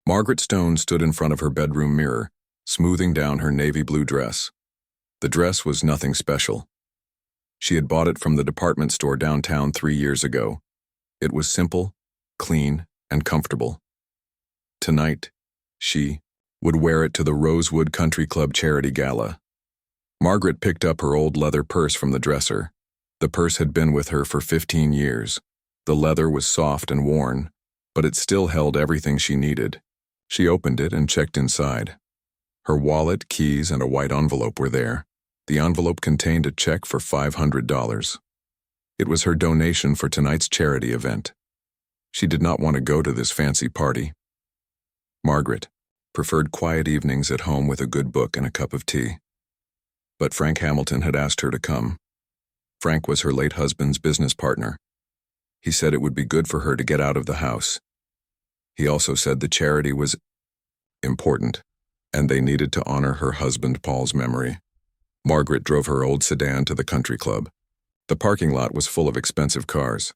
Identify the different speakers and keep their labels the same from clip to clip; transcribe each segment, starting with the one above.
Speaker 1: Margaret Stone stood in front of her bedroom mirror, smoothing down her navy blue dress. The dress was nothing special. She had bought it from the department store downtown 3 years ago. It was simple, clean, and comfortable. Tonight, she would wear it to the Rosewood Country Club charity gala. Margaret picked up her old leather purse from the dresser. The purse had been with her for 15 years. The leather was soft and worn, but it still held everything she needed. She opened it and checked inside. Her wallet, keys, and a white envelope were there. The envelope contained a check for $500. It was her donation for tonight's charity event. She did not want to go to this fancy party. Margaret preferred quiet evenings at home with a good book and a cup of tea. But Frank Hamilton had asked her to come. Frank was her late husband's business partner. He said it would be good for her to get out of the house. He also said the charity was important, and they needed to honor her husband Paul's memory. Margaret drove her old sedan to the country club. The parking lot was full of expensive cars.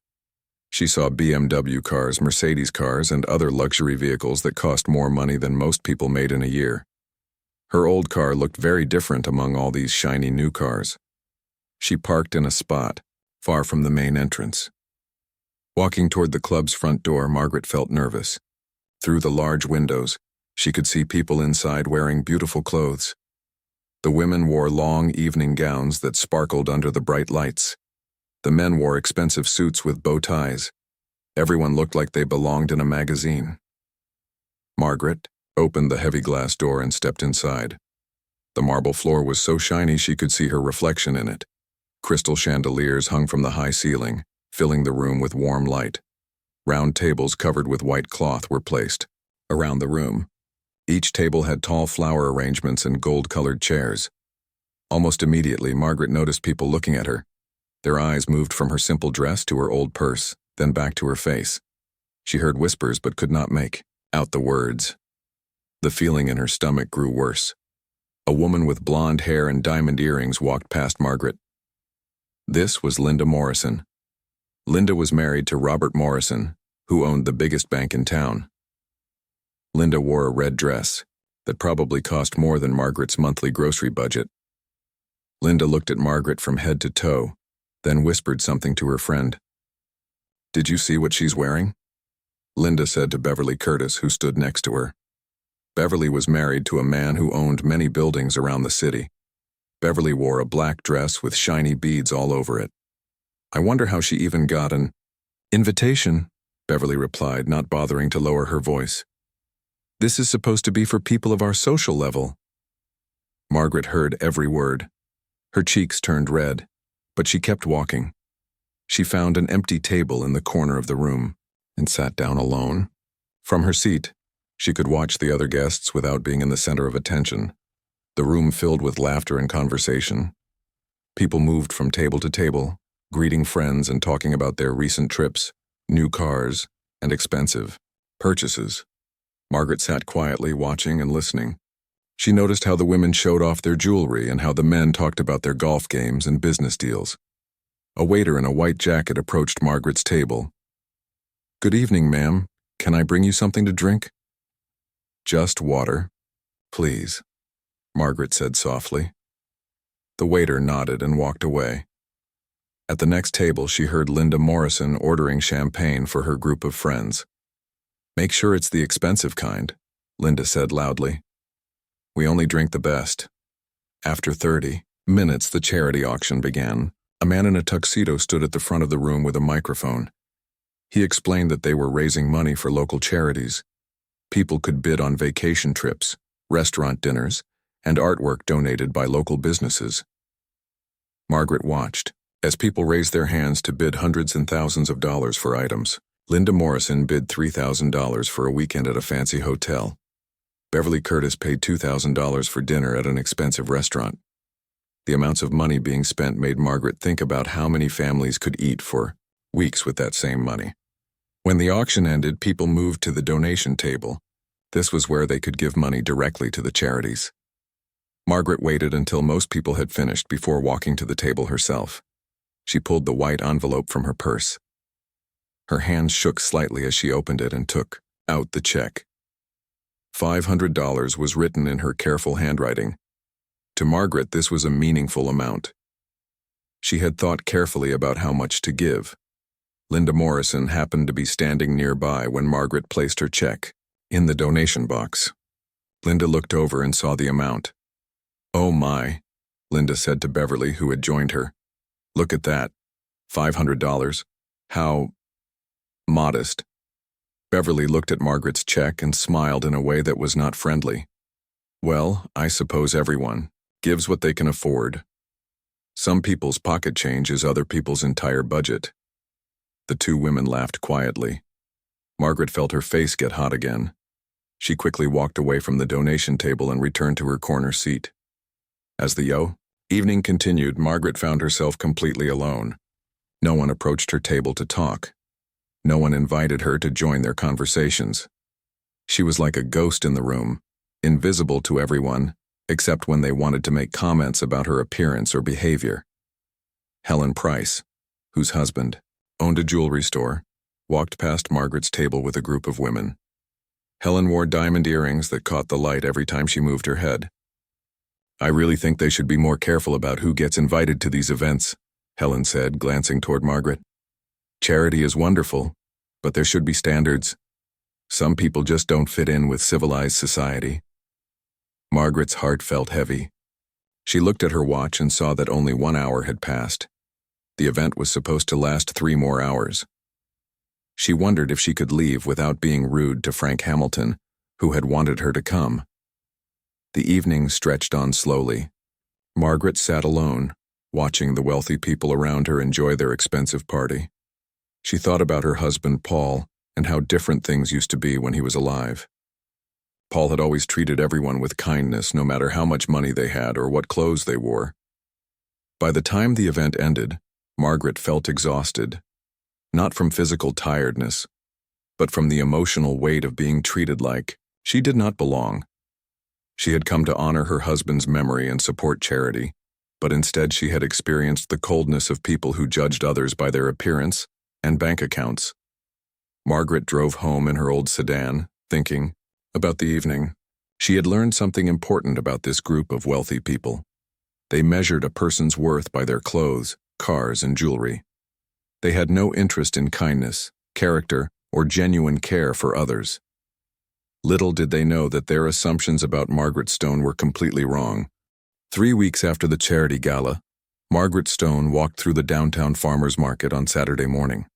Speaker 1: She saw BMW cars, Mercedes cars, and other luxury vehicles that cost more money than most people made in a year. Her old car looked very different among all these shiny new cars. She parked in a spot, far from the main entrance. Walking toward the club's front door, Margaret felt nervous. Through the large windows, she could see people inside wearing beautiful clothes. The women wore long evening gowns that sparkled under the bright lights. The men wore expensive suits with bow ties. Everyone looked like they belonged in a magazine. Margaret opened the heavy glass door and stepped inside. The marble floor was so shiny she could see her reflection in it. Crystal chandeliers hung from the high ceiling, filling the room with warm light. Round tables covered with white cloth were placed around the room. Each table had tall flower arrangements and gold-colored chairs. Almost immediately, Margaret noticed people looking at her. Their eyes moved from her simple dress to her old purse, then back to her face. She heard whispers but could not make out the words. The feeling in her stomach grew worse. A woman with blonde hair and diamond earrings walked past Margaret. This was Linda Morrison. Linda was married to Robert Morrison, who owned the biggest bank in town. Linda wore a red dress that probably cost more than Margaret's monthly grocery budget. Linda looked at Margaret from head to toe, then whispered something to her friend. "Did you see what she's wearing?" Linda said to Beverly Curtis, who stood next to her. Beverly was married to a man who owned many buildings around the city. Beverly wore a black dress with shiny beads all over it. "I wonder how she even got an invitation," Beverly replied, not bothering to lower her voice. "This is supposed to be for people of our social level." Margaret heard every word. Her cheeks turned red, but she kept walking. She found an empty table in the corner of the room and sat down alone. From her seat, she could watch the other guests without being in the center of attention. The room filled with laughter and conversation. People moved from table to table, greeting friends and talking about their recent trips, new cars, and expensive purchases. Margaret sat quietly, watching and listening. She noticed how the women showed off their jewelry and how the men talked about their golf games and business deals. A waiter in a white jacket approached Margaret's table. "Good evening, ma'am. Can I bring you something to drink?" "Just water, please," Margaret said softly. The waiter nodded and walked away. At the next table, she heard Linda Morrison ordering champagne for her group of friends. "Make sure it's the expensive kind," Linda said loudly. "We only drink the best." After 30 minutes, the charity auction began. A man in a tuxedo stood at the front of the room with a microphone. He explained that they were raising money for local charities. People could bid on vacation trips, restaurant dinners, and artwork donated by local businesses. Margaret watched as people raised their hands to bid hundreds and thousands of dollars for items. Linda Morrison bid $3,000 for a weekend at a fancy hotel. Beverly Curtis paid $2,000 for dinner at an expensive restaurant. The amounts of money being spent made Margaret think about how many families could eat for weeks with that same money. When the auction ended, people moved to the donation table. This was where they could give money directly to the charities. Margaret waited until most people had finished before walking to the table herself. She pulled the white envelope from her purse. Her hands shook slightly as she opened it and took out the check. $500 was written in her careful handwriting. To Margaret, this was a meaningful amount. She had thought carefully about how much to give. Linda Morrison happened to be standing nearby when Margaret placed her check in the donation box. Linda looked over and saw the amount. "Oh my," Linda said to Beverly, who had joined her. "Look at that. $500. How modest." Beverly looked at Margaret's check and smiled in a way that was not friendly. "Well, I suppose everyone gives what they can afford. Some people's pocket change is other people's entire budget." The two women laughed quietly. Margaret felt her face get hot again. She quickly walked away from the donation table and returned to her corner seat. As the evening continued, Margaret found herself completely alone. No one approached her table to talk. No one invited her to join their conversations. She was like a ghost in the room, invisible to everyone, except when they wanted to make comments about her appearance or behavior. Helen Price, whose husband owned a jewelry store, walked past Margaret's table with a group of women. Helen wore diamond earrings that caught the light every time she moved her head. "I really think they should be more careful about who gets invited to these events," Helen said, glancing toward Margaret. "Charity is wonderful, but there should be standards. Some people just don't fit in with civilized society." Margaret's heart felt heavy. She looked at her watch and saw that only 1 hour had passed. The event was supposed to last 3 more hours. She wondered if she could leave without being rude to Frank Hamilton, who had wanted her to come. The evening stretched on slowly. Margaret sat alone, watching the wealthy people around her enjoy their expensive party. She thought about her husband, Paul, and how different things used to be when he was alive. Paul had always treated everyone with kindness, no matter how much money they had or what clothes they wore. By the time the event ended, Margaret felt exhausted, not from physical tiredness, but from the emotional weight of being treated like she did not belong. She had come to honor her husband's memory and support charity, but instead she had experienced the coldness of people who judged others by their appearance and bank accounts. Margaret drove home in her old sedan, thinking about the evening. She had learned something important about this group of wealthy people. They measured a person's worth by their clothes, cars, and jewelry. They had no interest in kindness, character, or genuine care for others. Little did they know that their assumptions about Margaret Stone were completely wrong. 3 weeks after the charity gala, Margaret Stone walked through the downtown farmers market on Saturday morning.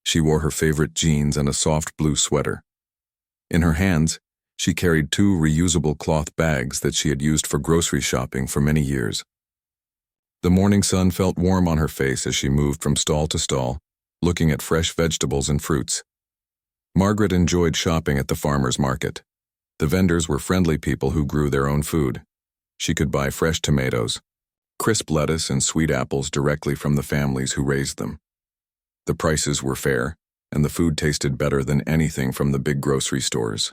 Speaker 1: She wore her favorite jeans and a soft blue sweater. In her hands, she carried 2 reusable cloth bags that she had used for grocery shopping for many years. The morning sun felt warm on her face as she moved from stall to stall, looking at fresh vegetables and fruits. Margaret enjoyed shopping at the farmers market. The vendors were friendly people who grew their own food. She could buy fresh tomatoes, crisp lettuce, and sweet apples directly from the families who raised them. The prices were fair, and the food tasted better than anything from the big grocery stores.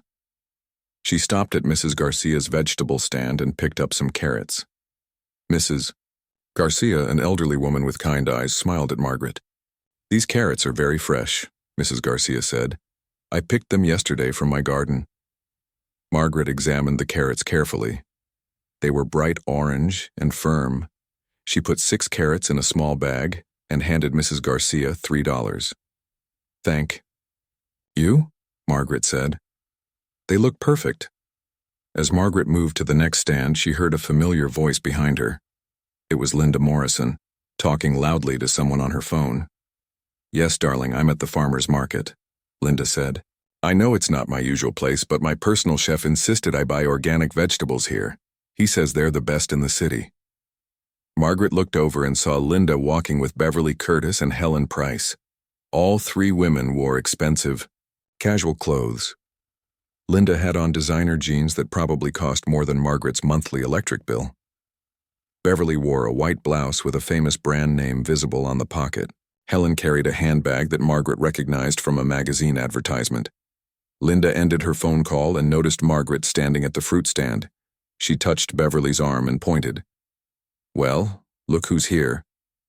Speaker 1: She stopped at Mrs. Garcia's vegetable stand and picked up some carrots. Mrs. Garcia, an elderly woman with kind eyes, smiled at Margaret. "These carrots are very fresh," Mrs. Garcia said. "I picked them yesterday from my garden." Margaret examined the carrots carefully. They were bright orange and firm. She put 6 carrots in a small bag and handed Mrs. Garcia $3. "Thank you," Margaret said. "They look perfect." As Margaret moved to the next stand, she heard a familiar voice behind her. It was Linda Morrison, talking loudly to someone on her phone. "Yes, darling, I'm at the farmer's market," Linda said. "I know it's not my usual place, but my personal chef insisted I buy organic vegetables here. He says they're the best in the city." Margaret looked over and saw Linda walking with Beverly Curtis and Helen Price. All 3 women wore expensive, casual clothes. Linda had on designer jeans that probably cost more than Margaret's monthly electric bill. Beverly wore a white blouse with a famous brand name visible on the pocket. Helen carried a handbag that Margaret recognized from a magazine advertisement. Linda ended her phone call and noticed Margaret standing at the fruit stand. She touched Beverly's arm and pointed. "Well, look who's here,"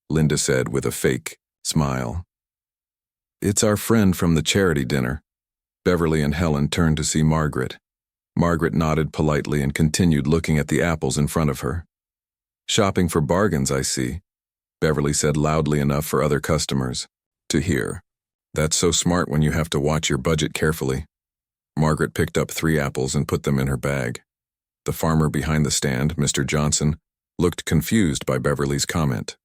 Speaker 1: Linda said with a fake smile. "It's our friend from the charity dinner." Beverly and Helen turned to see Margaret. Margaret nodded politely and continued looking at the apples in front of her. "Shopping for bargains, I see," Beverly said loudly enough for other customers to hear. "That's so smart when you have to watch your budget carefully." Margaret picked up 3 apples and put them in her bag. The farmer behind the stand, Mr. Johnson, looked confused by Beverly's comment.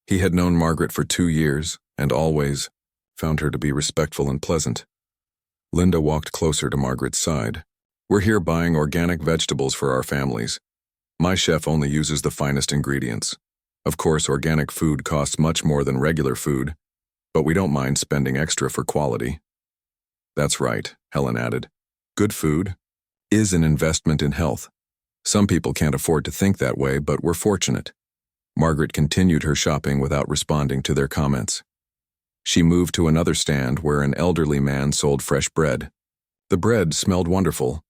Speaker 1: He had known Margaret for 2 years and always found her to be respectful and pleasant. Linda walked closer to Margaret's side. "We're here buying organic vegetables for our families. My chef only uses the finest ingredients. Of course, organic food costs much more than regular food, but we don't mind spending extra for quality." "That's right," Helen added. "Good food is an investment in health. Some people can't afford to think that way, but we're fortunate." Margaret continued her shopping without responding to their comments. She moved to another stand where an elderly man sold fresh bread. The bread smelled wonderful,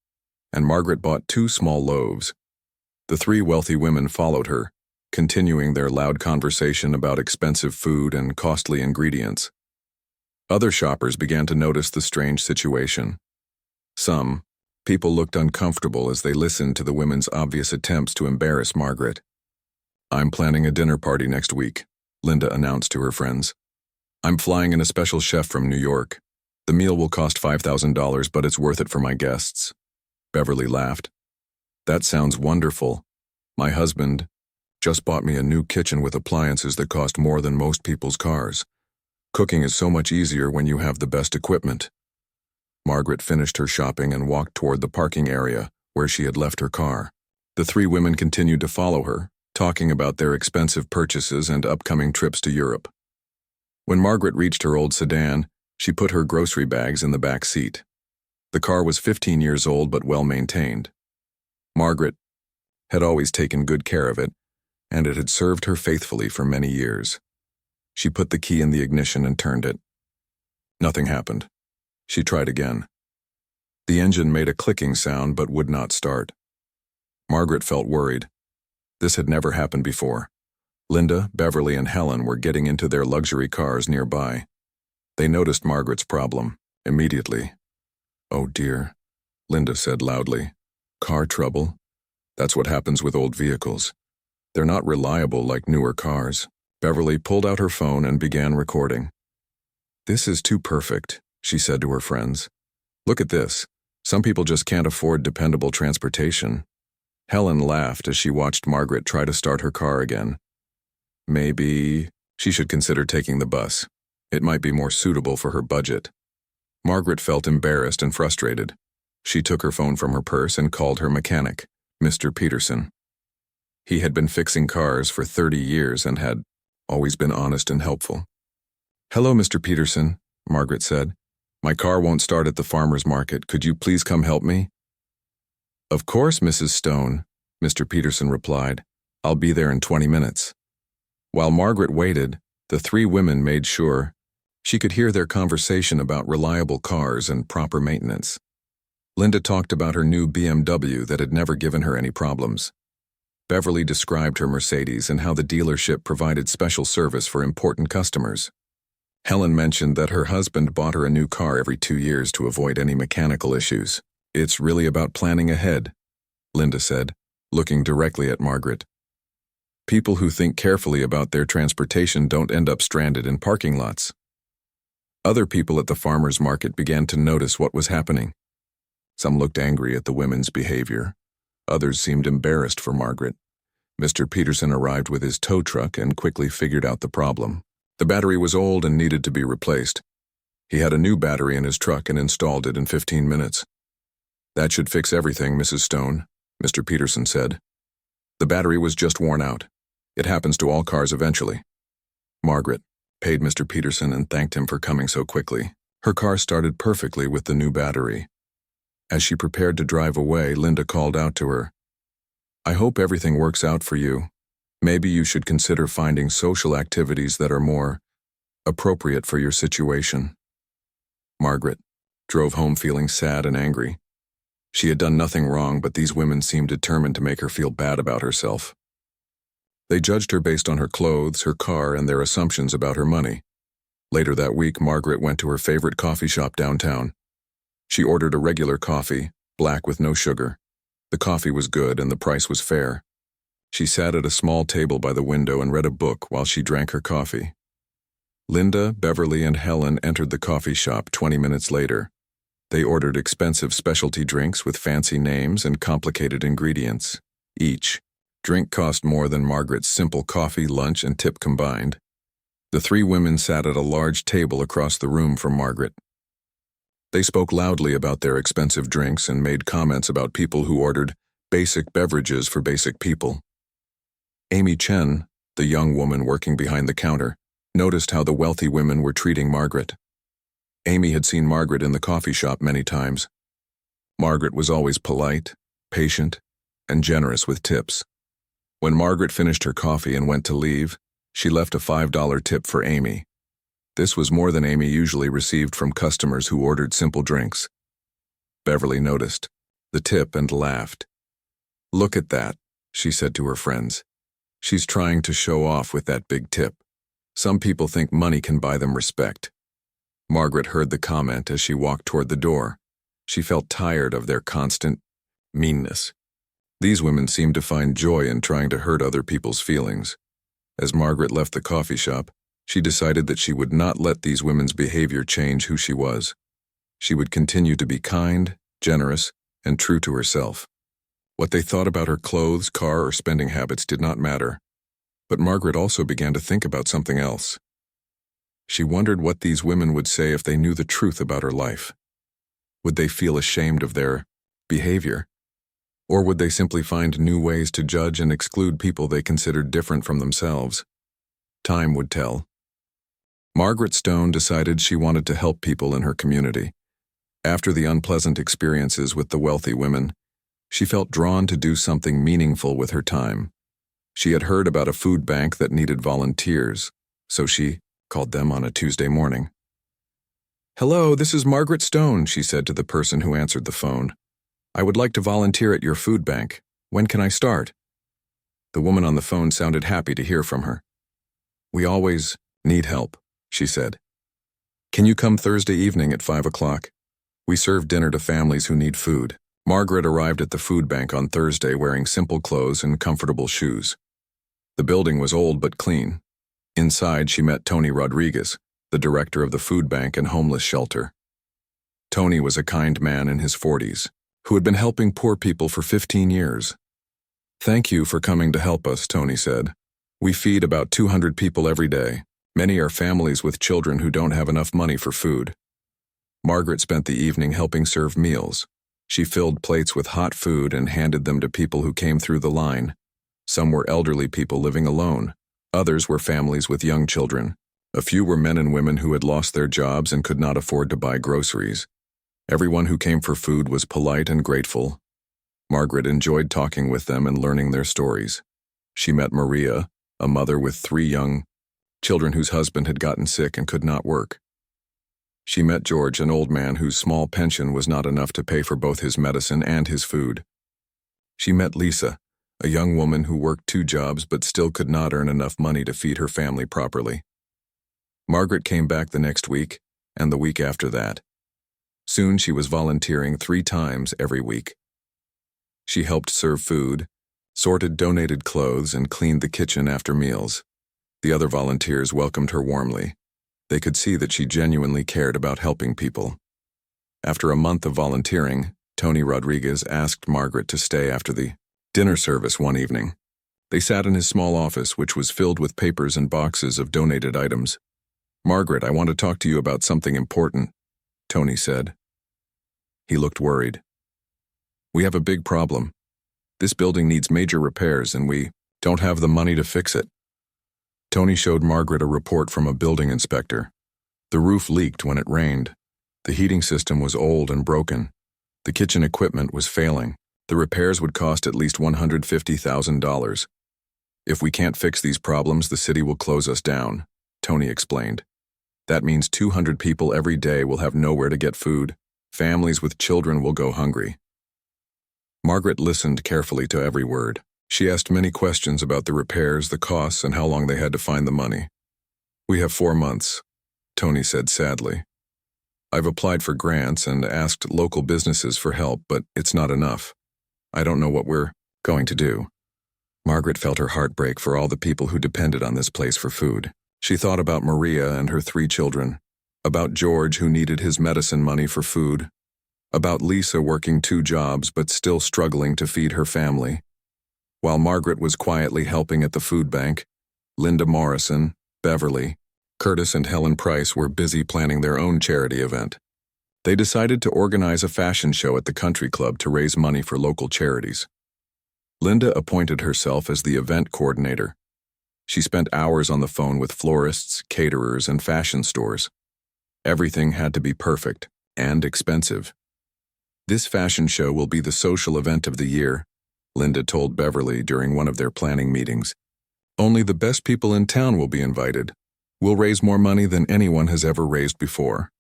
Speaker 1: and Margaret bought 2 small loaves. The 3 wealthy women followed her, continuing their loud conversation about expensive food and costly ingredients. Other shoppers began to notice the strange situation. Some people looked uncomfortable as they listened to the women's obvious attempts to embarrass Margaret. "I'm planning a dinner party next week," Linda announced to her friends. "I'm flying in a special chef from New York. The meal will cost $5,000, but it's worth it for my guests." Beverly laughed. "That sounds wonderful. My husband just bought me a new kitchen with appliances that cost more than most people's cars. Cooking is so much easier when you have the best equipment." Margaret finished her shopping and walked toward the parking area where she had left her car. The 3 women continued to follow her, talking about their expensive purchases and upcoming trips to Europe. When Margaret reached her old sedan, she put her grocery bags in the back seat. The car was 15 years old but well maintained. Margaret had always taken good care of it, and it had served her faithfully for many years. She put the key in the ignition and turned it. Nothing happened. She tried again. The engine made a clicking sound but would not start. Margaret felt worried. This had never happened before. Linda, Beverly, and Helen were getting into their luxury cars nearby. They noticed Margaret's problem immediately. "Oh dear," Linda said loudly. "Car trouble? That's what happens with old vehicles. They're not reliable like newer cars." Beverly pulled out her phone and began recording. "This is too perfect," she said to her friends. "Look at this. Some people just can't afford dependable transportation." Helen laughed as she watched Margaret try to start her car again. Maybe she should consider taking the bus. It might be more suitable for her budget. Margaret felt embarrassed and frustrated. She took her phone from her purse and called her mechanic, Mr. Peterson. He had been fixing cars for 30 years and had always been honest and helpful. "Hello, Mr. Peterson," Margaret said. "My car won't start at the farmer's market. Could you please come help me?" "Of course, Mrs. Stone," Mr. Peterson replied. "I'll be there in 20 minutes." While Margaret waited, the 3 women made sure she could hear their conversation about reliable cars and proper maintenance. Linda talked about her new BMW that had never given her any problems. Beverly described her Mercedes and how the dealership provided special service for important customers. Helen mentioned that her husband bought her a new car every 2 years to avoid any mechanical issues. "It's really about planning ahead," Linda said, looking directly at Margaret. "People who think carefully about their transportation don't end up stranded in parking lots." Other people at the farmer's market began to notice what was happening. Some looked angry at the women's behavior. Others seemed embarrassed for Margaret. Mr. Peterson arrived with his tow truck and quickly figured out the problem. The battery was old and needed to be replaced. He had a new battery in his truck and installed it in 15 minutes. "That should fix everything, Mrs. Stone," Mr. Peterson said. "The battery was just worn out. It happens to all cars eventually." Margaret paid Mr. Peterson and thanked him for coming so quickly. Her car started perfectly with the new battery. As she prepared to drive away, Linda called out to her, "I hope everything works out for you. Maybe you should consider finding social activities that are more appropriate for your situation." Margaret drove home feeling sad and angry. She had done nothing wrong, but these women seemed determined to make her feel bad about herself. They judged her based on her clothes, her car, and their assumptions about her money. Later that week, Margaret went to her favorite coffee shop downtown. She ordered a regular coffee, black with no sugar. The coffee was good and the price was fair. She sat at a small table by the window and read a book while she drank her coffee. Linda, Beverly, and Helen entered the coffee shop 20 minutes later. They ordered expensive specialty drinks with fancy names and complicated ingredients. Each drink cost more than Margaret's simple coffee, lunch, and tip combined. The three women sat at a large table across the room from Margaret. They spoke loudly about their expensive drinks and made comments about people who ordered basic beverages for basic people. Amy Chen, the young woman working behind the counter, noticed how the wealthy women were treating Margaret. Amy had seen Margaret in the coffee shop many times. Margaret was always polite, patient, and generous with tips. When Margaret finished her coffee and went to leave, she left a $5 tip for Amy. This was more than Amy usually received from customers who ordered simple drinks. Beverly noticed the tip and laughed. "Look at that," she said to her friends. "She's trying to show off with that big tip. Some people think money can buy them respect." Margaret heard the comment as she walked toward the door. She felt tired of their constant meanness. These women seemed to find joy in trying to hurt other people's feelings. As Margaret left the coffee shop, she decided that she would not let these women's behavior change who she was. She would continue to be kind, generous, and true to herself. What they thought about her clothes, car, or spending habits did not matter. But Margaret also began to think about something else. She wondered what these women would say if they knew the truth about her life. Would they feel ashamed of their behavior? Or would they simply find new ways to judge and exclude people they considered different from themselves? Time would tell. Margaret Stone decided she wanted to help people in her community. After the unpleasant experiences with the wealthy women, she felt drawn to do something meaningful with her time. She had heard about a food bank that needed volunteers, so she called them on a Tuesday morning. "Hello, this is Margaret Stone," she said to the person who answered the phone. "I would like to volunteer at your food bank. When can I start?" The woman on the phone sounded happy to hear from her. "We always need help," she said. "Can you come Thursday evening at 5 o'clock? We serve dinner to families who need food." Margaret arrived at the food bank on Thursday wearing simple clothes and comfortable shoes. The building was old but clean. Inside, she met Tony Rodriguez, the director of the food bank and homeless shelter. Tony was a kind man in his 40s, who had been helping poor people for 15 years. "Thank you for coming to help us," Tony said. "We feed about 200 people every day. Many are families with children who don't have enough money for food." Margaret spent the evening helping serve meals. She filled plates with hot food and handed them to people who came through the line. Some were elderly people living alone. Others were families with young children. A few were men and women who had lost their jobs and could not afford to buy groceries. Everyone who came for food was polite and grateful. Margaret enjoyed talking with them and learning their stories. She met Maria, a mother with 3 young children whose husband had gotten sick and could not work. She met George, an old man whose small pension was not enough to pay for both his medicine and his food. She met Lisa, a young woman who worked 2 jobs but still could not earn enough money to feed her family properly. Margaret came back the next week, and the week after that. Soon she was volunteering 3 times every week. She helped serve food, sorted donated clothes, and cleaned the kitchen after meals. The other volunteers welcomed her warmly. They could see that she genuinely cared about helping people. After a month of volunteering, Tony Rodriguez asked Margaret to stay after the dinner service one evening. They sat in his small office, which was filled with papers and boxes of donated items. "Margaret, I want to talk to you about something important," Tony said. He looked worried. "We have a big problem. This building needs major repairs and we don't have the money to fix it." Tony showed Margaret a report from a building inspector. The roof leaked when it rained. The heating system was old and broken. The kitchen equipment was failing. The repairs would cost at least $150,000. "If we can't fix these problems, the city will close us down," Tony explained. "That means 200 people every day will have nowhere to get food. Families with children will go hungry." Margaret listened carefully to every word. She asked many questions about the repairs, the costs, and how long they had to find the money. "We have 4 months," Tony said sadly. I've applied for grants and asked local businesses for help, but it's not enough. I don't know what we're going to do." Margaret felt her heart break for all the people who depended on this place for food. She thought about Maria and her 3 children, about George who needed his medicine money for food, about Lisa working 2 jobs but still struggling to feed her family. While Margaret was quietly helping at the food bank, Linda Morrison, Beverly, Curtis and Helen Price were busy planning their own charity event. They decided to organize a fashion show at the country club to raise money for local charities. Linda appointed herself as the event coordinator. She spent hours on the phone with florists, caterers, and fashion stores. Everything had to be perfect and expensive. "This fashion show will be the social event of the year," Linda told Beverly during one of their planning meetings. "Only the best people in town will be invited. We'll raise more money than anyone has ever raised before."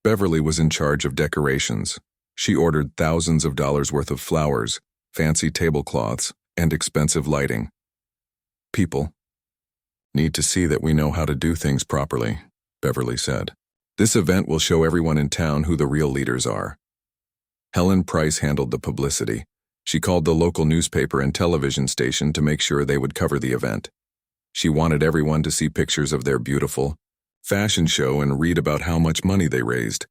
Speaker 1: Beverly was in charge of decorations. She ordered thousands of dollars worth of flowers, fancy tablecloths, and expensive lighting. "People need to see that we know how to do things properly," Beverly said. "This event will show everyone in town who the real leaders are." Helen Price handled the publicity. She called the local newspaper and television station to make sure they would cover the event. She wanted everyone to see pictures of their beautiful fashion show and read about how much money they raised.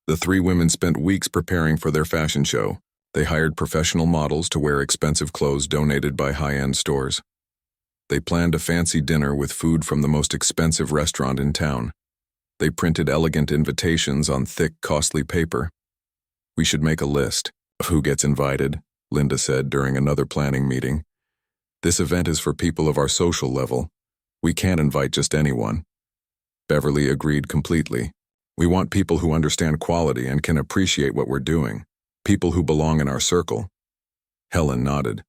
Speaker 1: The 3 women spent weeks preparing for their fashion show. They hired professional models to wear expensive clothes donated by high-end stores. They planned a fancy dinner with food from the most expensive restaurant in town. They printed elegant invitations on thick, costly paper. "We should make a list of who gets invited," Linda said during another planning meeting. "This event is for people of our social level. We can't invite just anyone." Beverly agreed completely. "We want people who understand quality and can appreciate what we're doing. People who belong in our circle." Helen nodded.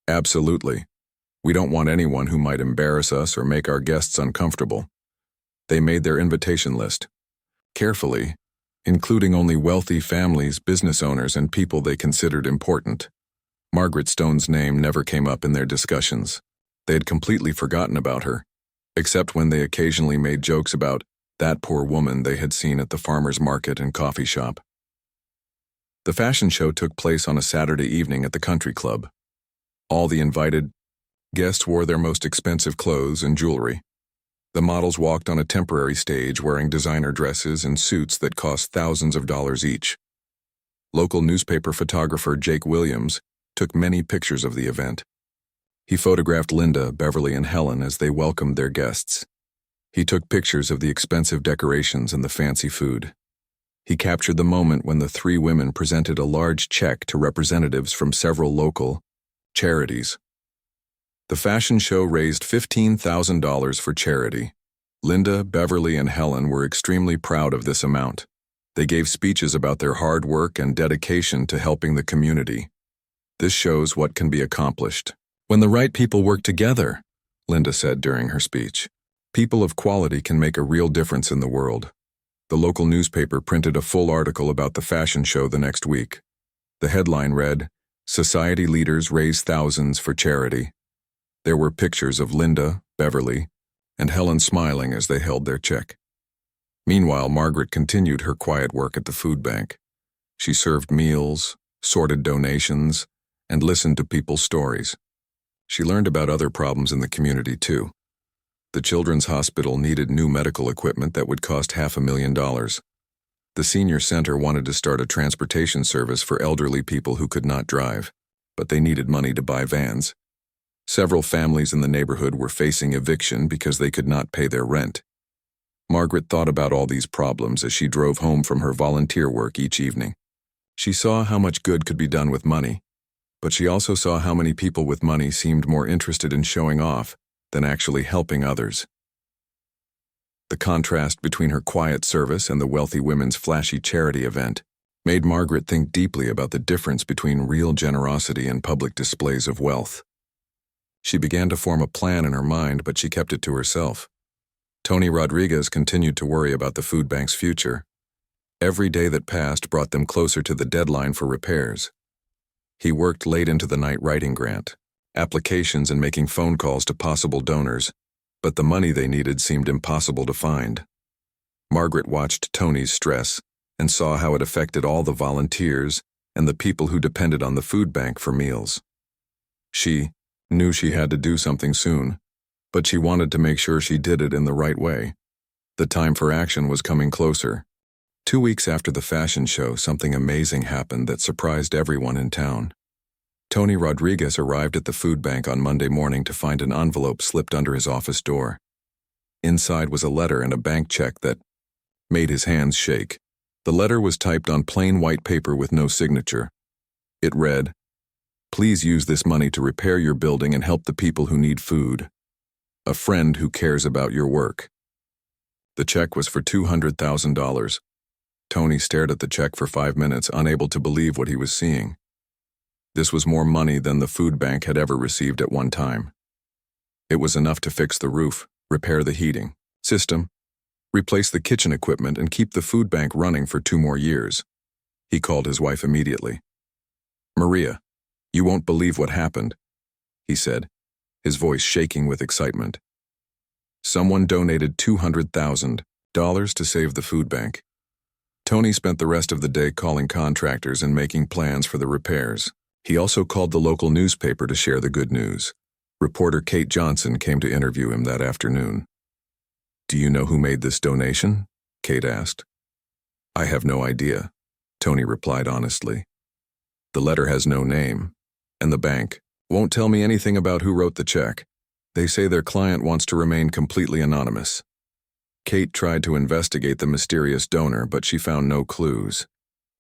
Speaker 1: "Absolutely. We don't want anyone who might embarrass us or make our guests uncomfortable." They made their invitation list carefully, including only wealthy families, business owners, and people they considered important. Margaret Stone's name never came up in their discussions. They had completely forgotten about her, except when they occasionally made jokes about that poor woman they had seen at the farmer's market and coffee shop. The fashion show took place on a Saturday evening at the country club. All the invited guests wore their most expensive clothes and jewelry. The models walked on a temporary stage wearing designer dresses and suits that cost thousands of dollars each. Local newspaper photographer Jake Williams took many pictures of the event. He photographed Linda, Beverly, and Helen as they welcomed their guests. He took pictures of the expensive decorations and the fancy food. He captured the moment when the 3 women presented a large check to representatives from several local charities. The fashion show raised $15,000 for charity. Linda, Beverly, and Helen were extremely proud of this amount. They gave speeches about their hard work and dedication to helping the community. "This shows what can be accomplished when the right people work together," Linda said during her speech. "People of quality can make a real difference in the world." The local newspaper printed a full article about the fashion show the next week. The headline read, "Society Leaders Raise Thousands for Charity." There were pictures of Linda, Beverly, and Helen smiling as they held their check. Meanwhile, Margaret continued her quiet work at the food bank. She served meals, sorted donations, and listened to people's stories. She learned about other problems in the community, too. The Children's Hospital needed new medical equipment that would cost $500,000. The senior center wanted to start a transportation service for elderly people who could not drive, but they needed money to buy vans. Several families in the neighborhood were facing eviction because they could not pay their rent. Margaret thought about all these problems as she drove home from her volunteer work each evening. She saw how much good could be done with money, but she also saw how many people with money seemed more interested in showing off than actually helping others. The contrast between her quiet service and the wealthy women's flashy charity event made Margaret think deeply about the difference between real generosity and public displays of wealth. She began to form a plan in her mind, but she kept it to herself. Tony Rodriguez continued to worry about the food bank's future. Every day that passed brought them closer to the deadline for repairs. He worked late into the night writing grant applications and making phone calls to possible donors, but the money they needed seemed impossible to find. Margaret watched Tony's stress and saw how it affected all the volunteers and the people who depended on the food bank for meals. She knew she had to do something soon, but she wanted to make sure she did it in the right way. The time for action was coming closer. 2 weeks after the fashion show, something amazing happened that surprised everyone in town. Tony Rodriguez arrived at the food bank on Monday morning to find an envelope slipped under his office door. Inside was a letter and a bank check that made his hands shake. The letter was typed on plain white paper with no signature. It read, "Please use this money to repair your building and help the people who need food. A friend who cares about your work." The check was for $200,000. Tony stared at the check for 5 minutes, unable to believe what he was seeing. This was more money than the food bank had ever received at one time. It was enough to fix the roof, repair the heating system, replace the kitchen equipment, and keep the food bank running for 2 more years. He called his wife immediately. "Maria, you won't believe what happened," he said, his voice shaking with excitement. "Someone donated $200,000 to save the food bank." Tony spent the rest of the day calling contractors and making plans for the repairs. He also called the local newspaper to share the good news. Reporter Kate Johnson came to interview him that afternoon. "Do you know who made this donation?" Kate asked. "I have no idea," Tony replied honestly. "The letter has no name, and the bank won't tell me anything about who wrote the check. They say their client wants to remain completely anonymous." Kate tried to investigate the mysterious donor, but she found no clues.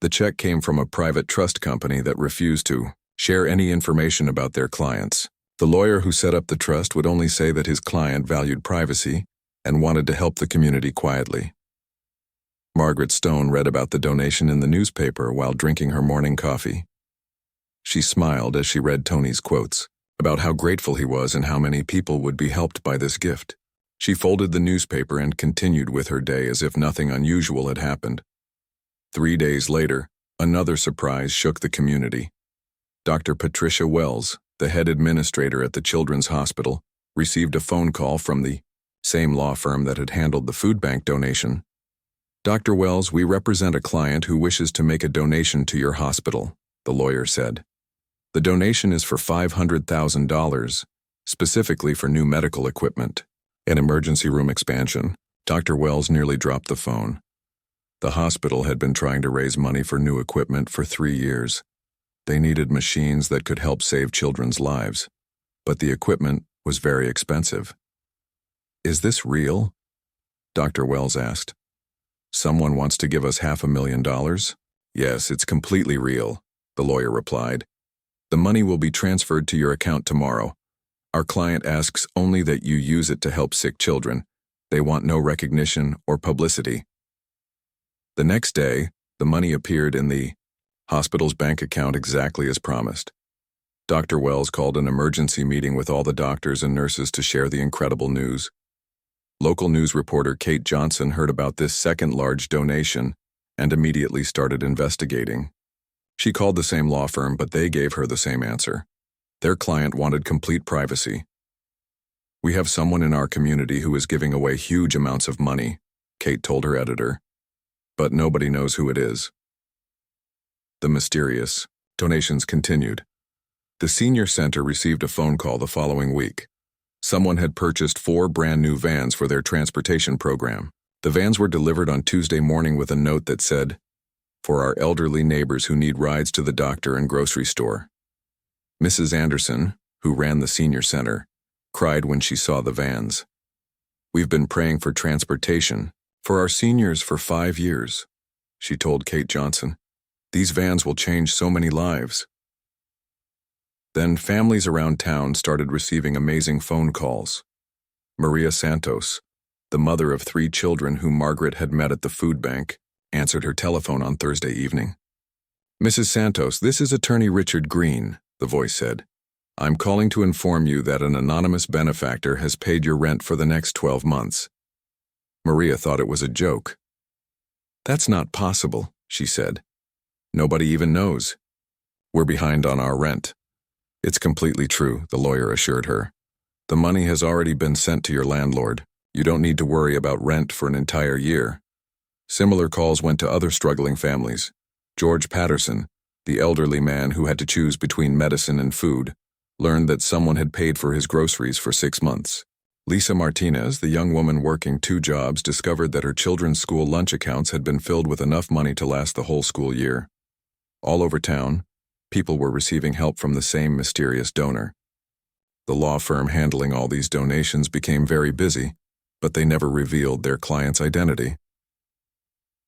Speaker 1: The check came from a private trust company that refused to share any information about their clients. The lawyer who set up the trust would only say that his client valued privacy and wanted to help the community quietly. Margaret Stone read about the donation in the newspaper while drinking her morning coffee. She smiled as she read Tony's quotes about how grateful he was and how many people would be helped by this gift. She folded the newspaper and continued with her day as if nothing unusual had happened. 3 days later, another surprise shook the community. Dr. Patricia Wells, the head administrator at the Children's Hospital, received a phone call from the same law firm that had handled the food bank donation. "Dr. Wells, we represent a client who wishes to make a donation to your hospital," the lawyer said. "The donation is for $500,000, specifically for new medical equipment, an emergency room expansion." Dr. Wells nearly dropped the phone. The hospital had been trying to raise money for new equipment for 3 years. They needed machines that could help save children's lives, but the equipment was very expensive. "Is this real?" Dr. Wells asked. "Someone wants to give us $500,000? "Yes, it's completely real," the lawyer replied. "The money will be transferred to your account tomorrow. Our client asks only that you use it to help sick children. They want no recognition or publicity." The next day, the money appeared in the hospital's bank account exactly as promised. Dr. Wells called an emergency meeting with all the doctors and nurses to share the incredible news. Local news reporter Kate Johnson heard about this second large donation and immediately started investigating. She called the same law firm, but they gave her the same answer. Their client wanted complete privacy. "We have someone in our community who is giving away huge amounts of money," Kate told her editor, "but nobody knows who it is." The mysterious donations continued. The senior center received a phone call the following week. Someone had purchased 4 brand new vans for their transportation program. The vans were delivered on Tuesday morning with a note that said, "For our elderly neighbors who need rides to the doctor and grocery store." Mrs. Anderson, who ran the senior center, cried when she saw the vans. "We've been praying for transportation for our seniors for 5 years," she told Kate Johnson. "These vans will change so many lives." Then families around town started receiving amazing phone calls. Maria Santos, the mother of 3 children whom Margaret had met at the food bank, answered her telephone on Thursday evening. "Mrs. Santos, this is attorney Richard Green," the voice said. "I'm calling to inform you that an anonymous benefactor has paid your rent for the next 12 months. Maria thought it was a joke. "That's not possible," she said. "Nobody even knows. We're behind on our rent." "It's completely true," the lawyer assured her. "The money has already been sent to your landlord. You don't need to worry about rent for an entire year." Similar calls went to other struggling families. George Patterson, the elderly man who had to choose between medicine and food, learned that someone had paid for his groceries for 6 months. Lisa Martinez, the young woman working 2 jobs, discovered that her children's school lunch accounts had been filled with enough money to last the whole school year. All over town, people were receiving help from the same mysterious donor. The law firm handling all these donations became very busy, but they never revealed their client's identity.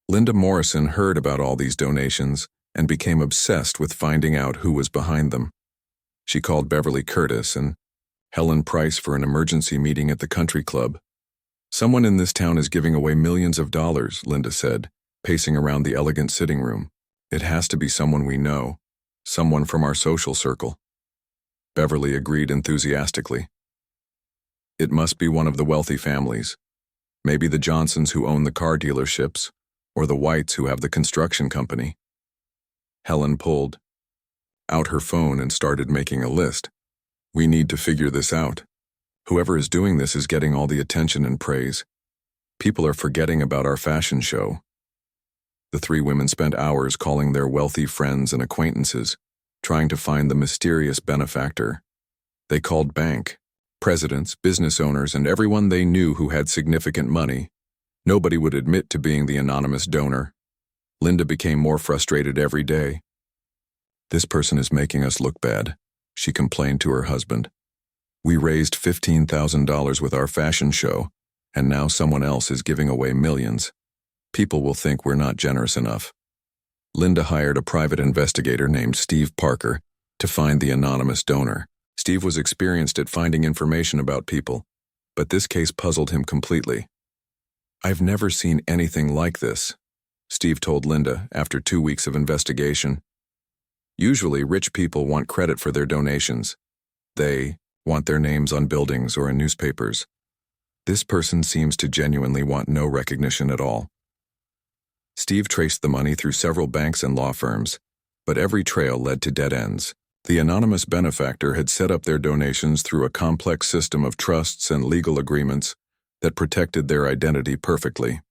Speaker 1: Linda Morrison heard about all these donations and became obsessed with finding out who was behind them. She called Beverly Curtis and Helen Price for an emergency meeting at the country club. "Someone in this town is giving away millions of dollars," Linda said, pacing around the elegant sitting room. "It has to be someone we know, someone from our social circle." Beverly agreed enthusiastically. "It must be one of the wealthy families. Maybe the Johnsons who own the car dealerships, or the Whites who have the construction company." Helen pulled out her phone and started making a list. "We need to figure this out. Whoever is doing this is getting all the attention and praise. People are forgetting about our fashion show." The 3 women spent hours calling their wealthy friends and acquaintances, trying to find the mysterious benefactor. They called bank, presidents, business owners, and everyone they knew who had significant money. Nobody would admit to being the anonymous donor. Linda became more frustrated every day. "This person is making us look bad," she complained to her husband. "We raised $15,000 with our fashion show, and now someone else is giving away millions. People will think we're not generous enough." Linda hired a private investigator named Steve Parker to find the anonymous donor. Steve was experienced at finding information about people, but this case puzzled him completely. "I've never seen anything like this," Steve told Linda after 2 weeks of investigation. "Usually, rich people want credit for their donations. They want their names on buildings or in newspapers. This person seems to genuinely want no recognition at all." Steve traced the money through several banks and law firms, but every trail led to dead ends. The anonymous benefactor had set up their donations through a complex system of trusts and legal agreements that protected their identity perfectly.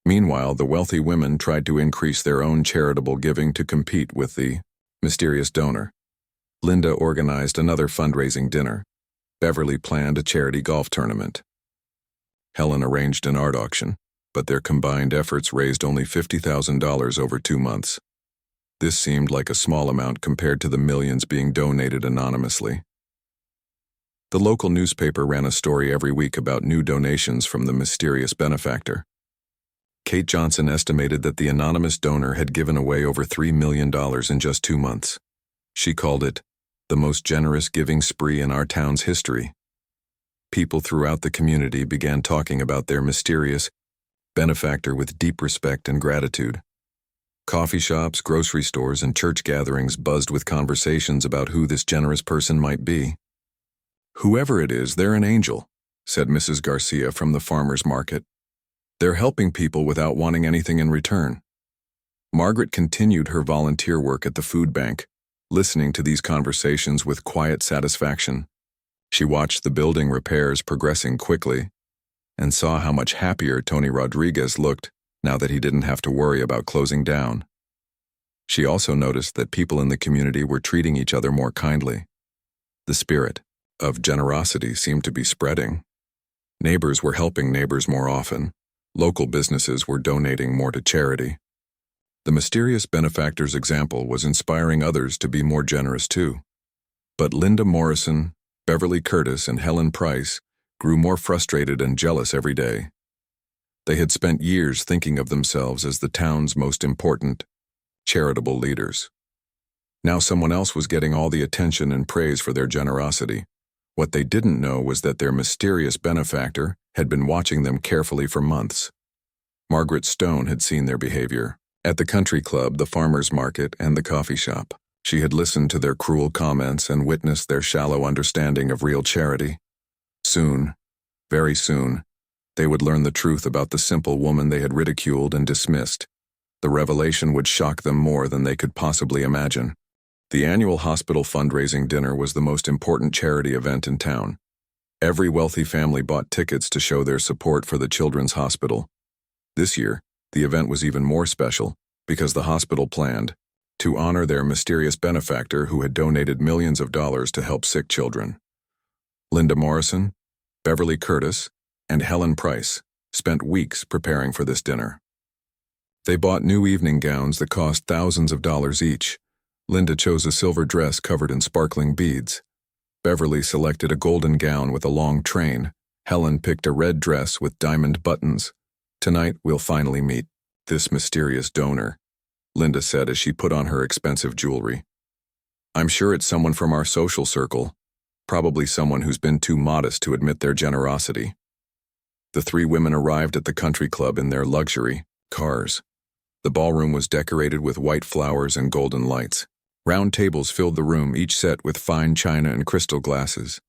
Speaker 1: Meanwhile, the wealthy women tried to increase their own charitable giving to compete with the mysterious donor. Linda organized another fundraising dinner. Beverly planned a charity golf tournament. Helen arranged an art auction, but their combined efforts raised only $50,000 over 2 months. This seemed like a small amount compared to the millions being donated anonymously. The local newspaper ran a story every week about new donations from the mysterious benefactor. Kate Johnson estimated that the anonymous donor had given away over $3 million in just 2 months. She called it the most generous giving spree in our town's history. People throughout the community began talking about their mysterious benefactor with deep respect and gratitude. Coffee shops, grocery stores, and church gatherings buzzed with conversations about who this generous person might be. "Whoever it is, they're an angel," said Mrs. Garcia from the farmer's market. "They're helping people without wanting anything in return." Margaret continued her volunteer work at the food bank, listening to these conversations with quiet satisfaction. She watched the building repairs progressing quickly and saw how much happier Tony Rodriguez looked now that he didn't have to worry about closing down. She also noticed that people in the community were treating each other more kindly. The spirit of generosity seemed to be spreading. Neighbors were helping neighbors more often. Local businesses were donating more to charity. The mysterious benefactor's example was inspiring others to be more generous too. But Linda Morrison, Beverly Curtis, and Helen Price grew more frustrated and jealous every day. They had spent years thinking of themselves as the town's most important, charitable leaders. Now someone else was getting all the attention and praise for their generosity. What they didn't know was that their mysterious benefactor had been watching them carefully for months. Margaret Stone had seen their behavior at the country club, the farmer's market, and the coffee shop. She had listened to their cruel comments and witnessed their shallow understanding of real charity. Soon, very soon, they would learn the truth about the simple woman they had ridiculed and dismissed. The revelation would shock them more than they could possibly imagine. The annual hospital fundraising dinner was the most important charity event in town. Every wealthy family bought tickets to show their support for the children's hospital. This year, The event was even more special because the hospital planned to honor their mysterious benefactor who had donated millions of dollars to help sick children. Linda Morrison, Beverly Curtis, and Helen Price spent weeks preparing for this dinner. They bought new evening gowns that cost thousands of dollars each. Linda chose a silver dress covered in sparkling beads. Beverly selected a golden gown with a long train. Helen picked a red dress with diamond buttons. "Tonight, we'll finally meet this mysterious donor," Linda said as she put on her expensive jewelry. "I'm sure it's someone from our social circle, probably someone who's been too modest to admit their generosity." The three women arrived at the country club in their luxury cars. The ballroom was decorated with white flowers and golden lights. Round tables filled the room, each set with fine china and crystal glasses.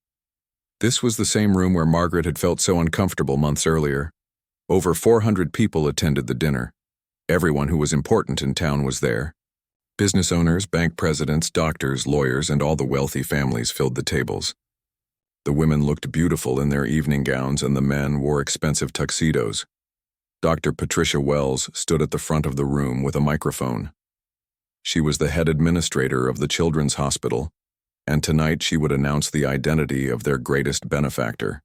Speaker 1: This was the same room where Margaret had felt so uncomfortable months earlier. Over 400 people attended the dinner. Everyone who was important in town was there. Business owners, bank presidents, doctors, lawyers, and all the wealthy families filled the tables. The women looked beautiful in their evening gowns and the men wore expensive tuxedos. Dr. Patricia Wells stood at the front of the room with a microphone. She was the head administrator of the Children's Hospital, and tonight she would announce the identity of their greatest benefactor.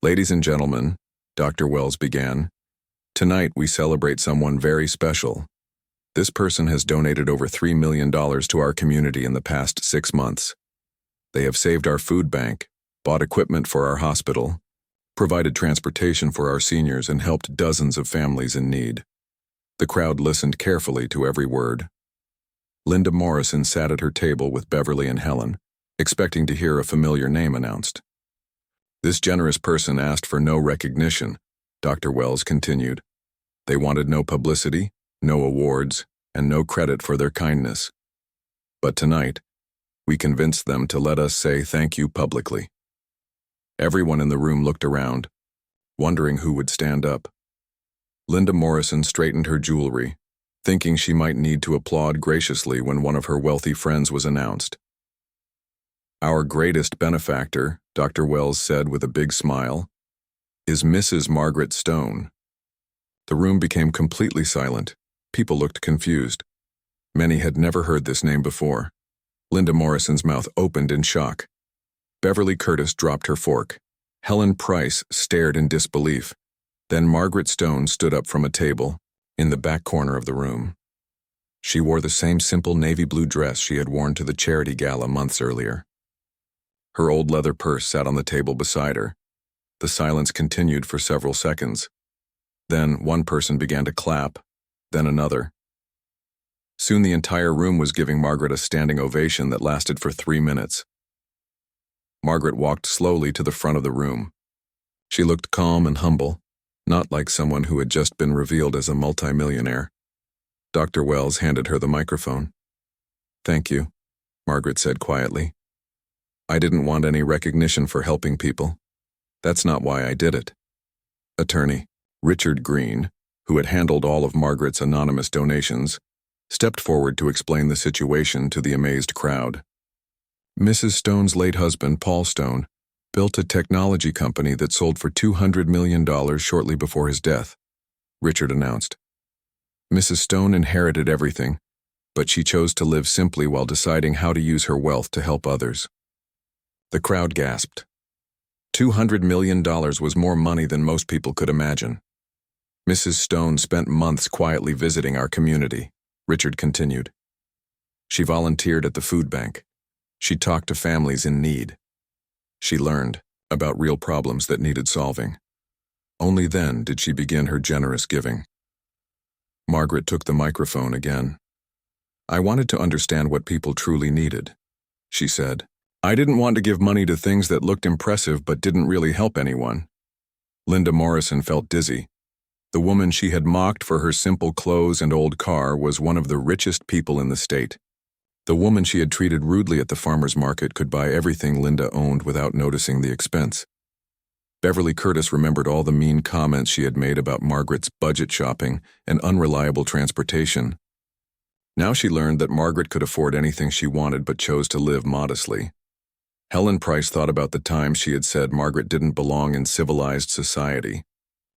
Speaker 1: "Ladies and gentlemen," Dr. Wells began, "tonight we celebrate someone very special. This person has donated over $3 million to our community in the past 6 months. They have saved our food bank, bought equipment for our hospital, provided transportation for our seniors, and helped dozens of families in need." The crowd listened carefully to every word. Linda Morrison sat at her table with Beverly and Helen, expecting to hear a familiar name announced. "This generous person asked for no recognition," Dr. Wells continued. "They wanted no publicity, no awards, and no credit for their kindness. But tonight, we convinced them to let us say thank you publicly." Everyone in the room looked around, wondering who would stand up. Linda Morrison straightened her jewelry, thinking she might need to applaud graciously when one of her wealthy friends was announced. "Our greatest benefactor," Dr. Wells said with a big smile, "is Mrs. Margaret Stone." The room became completely silent. People looked confused. Many had never heard this name before. Linda Morrison's mouth opened in shock. Beverly Curtis dropped her fork. Helen Price stared in disbelief. Then Margaret Stone stood up from a table in the back corner of the room. She wore the same simple navy blue dress she had worn to the charity gala months earlier. Her old leather purse sat on the table beside her. The silence continued for several seconds. Then one person began to clap, then another. Soon the entire room was giving Margaret a standing ovation that lasted for 3 minutes. Margaret walked slowly to the front of the room. She looked calm and humble, not like someone who had just been revealed as a multimillionaire. Dr. Wells handed her the microphone. "Thank you," Margaret said quietly. "I didn't want any recognition for helping people. That's not why I did it." Attorney Richard Green, who had handled all of Margaret's anonymous donations, stepped forward to explain the situation to the amazed crowd. "Mrs. Stone's late husband, Paul Stone, built a technology company that sold for $200 million shortly before his death," Richard announced. "Mrs. Stone inherited everything, but she chose to live simply while deciding how to use her wealth to help others." The crowd gasped. $200 million was more money than most people could imagine. "Mrs. Stone spent months quietly visiting our community," Richard continued. "She volunteered at the food bank. She talked to families in need. She learned about real problems that needed solving. Only then did she begin her generous giving." Margaret took the microphone again. "I wanted to understand what people truly needed," she said. "I didn't want to give money to things that looked impressive but didn't really help anyone." Linda Morrison felt dizzy. The woman she had mocked for her simple clothes and old car was one of the richest people in the state. The woman she had treated rudely at the farmer's market could buy everything Linda owned without noticing the expense. Beverly Curtis remembered all the mean comments she had made about Margaret's budget shopping and unreliable transportation. Now she learned that Margaret could afford anything she wanted but chose to live modestly. Helen Price thought about the times she had said Margaret didn't belong in civilized society.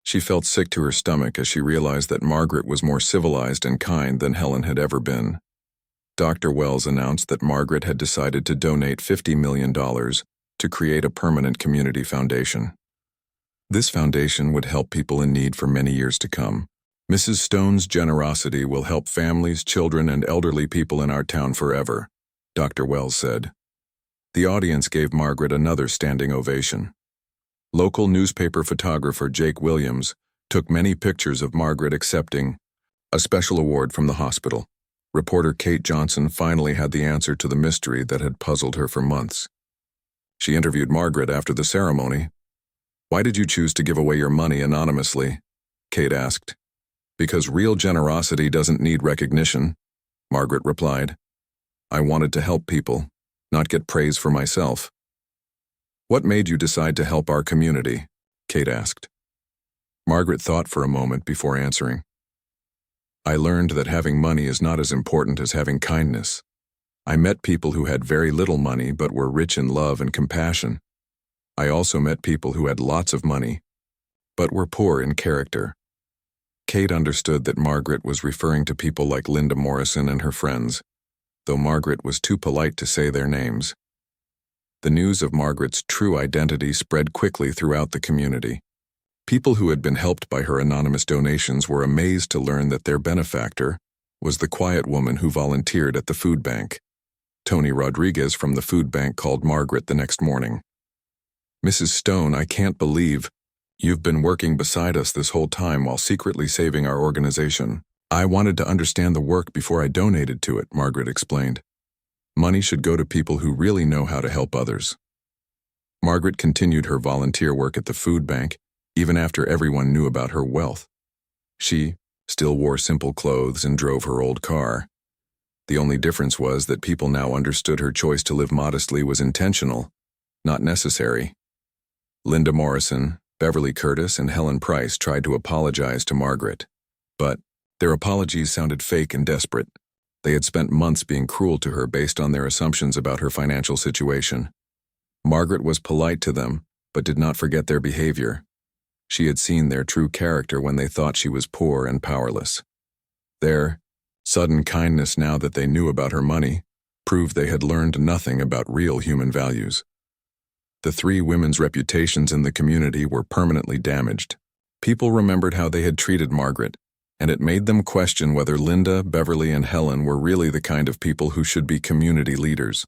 Speaker 1: She felt sick to her stomach as she realized that Margaret was more civilized and kind than Helen had ever been. Dr. Wells announced that Margaret had decided to donate $50 million to create a permanent community foundation. This foundation would help people in need for many years to come. Mrs. Stone's generosity will help families, children, and elderly people in our town forever, Dr. Wells said. The audience gave Margaret another standing ovation. Local newspaper photographer Jake Williams took many pictures of Margaret accepting a special award from the hospital. Reporter Kate Johnson finally had the answer to the mystery that had puzzled her for months. She interviewed Margaret after the ceremony. "Why did you choose to give away your money anonymously?" Kate asked. "Because real generosity doesn't need recognition," Margaret replied. "I wanted to help people, not get praise for myself." "What made you decide to help our community?" Kate asked. Margaret thought for a moment before answering. "I learned that having money is not as important as having kindness. I met people who had very little money but were rich in love and compassion. I also met people who had lots of money, but were poor in character." Kate understood that Margaret was referring to people like Linda Morrison and her friends, though Margaret was too polite to say their names. The news of Margaret's true identity spread quickly throughout the community. People who had been helped by her anonymous donations were amazed to learn that their benefactor was the quiet woman who volunteered at the food bank. Tony Rodriguez from the food bank called Margaret the next morning. "Mrs. Stone, I can't believe you've been working beside us this whole time while secretly saving our organization. I wanted to understand the work before I donated to it," Margaret explained. "Money should go to people who really know how to help others." Margaret continued her volunteer work at the food bank, even after everyone knew about her wealth. She still wore simple clothes and drove her old car. The only difference was that people now understood her choice to live modestly was intentional, not necessary. Linda Morrison, Beverly Curtis, and Helen Price tried to apologize to Margaret, but their apologies sounded fake and desperate. They had spent months being cruel to her based on their assumptions about her financial situation. Margaret was polite to them, but did not forget their behavior. She had seen their true character when they thought she was poor and powerless. Their sudden kindness now that they knew about her money proved they had learned nothing about real human values. The three women's reputations in the community were permanently damaged. People remembered how they had treated Margaret, and it made them question whether Linda, Beverly, and Helen were really the kind of people who should be community leaders.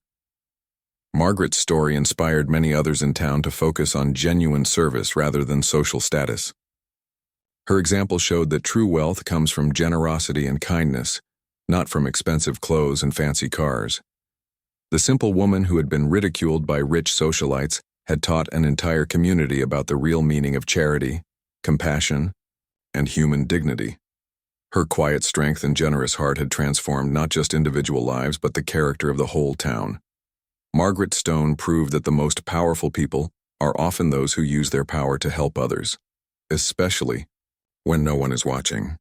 Speaker 1: Margaret's story inspired many others in town to focus on genuine service rather than social status. Her example showed that true wealth comes from generosity and kindness, not from expensive clothes and fancy cars. The simple woman who had been ridiculed by rich socialites had taught an entire community about the real meaning of charity, compassion, and human dignity. Her quiet strength and generous heart had transformed not just individual lives but the character of the whole town. Margaret Stone proved that the most powerful people are often those who use their power to help others, especially when no one is watching.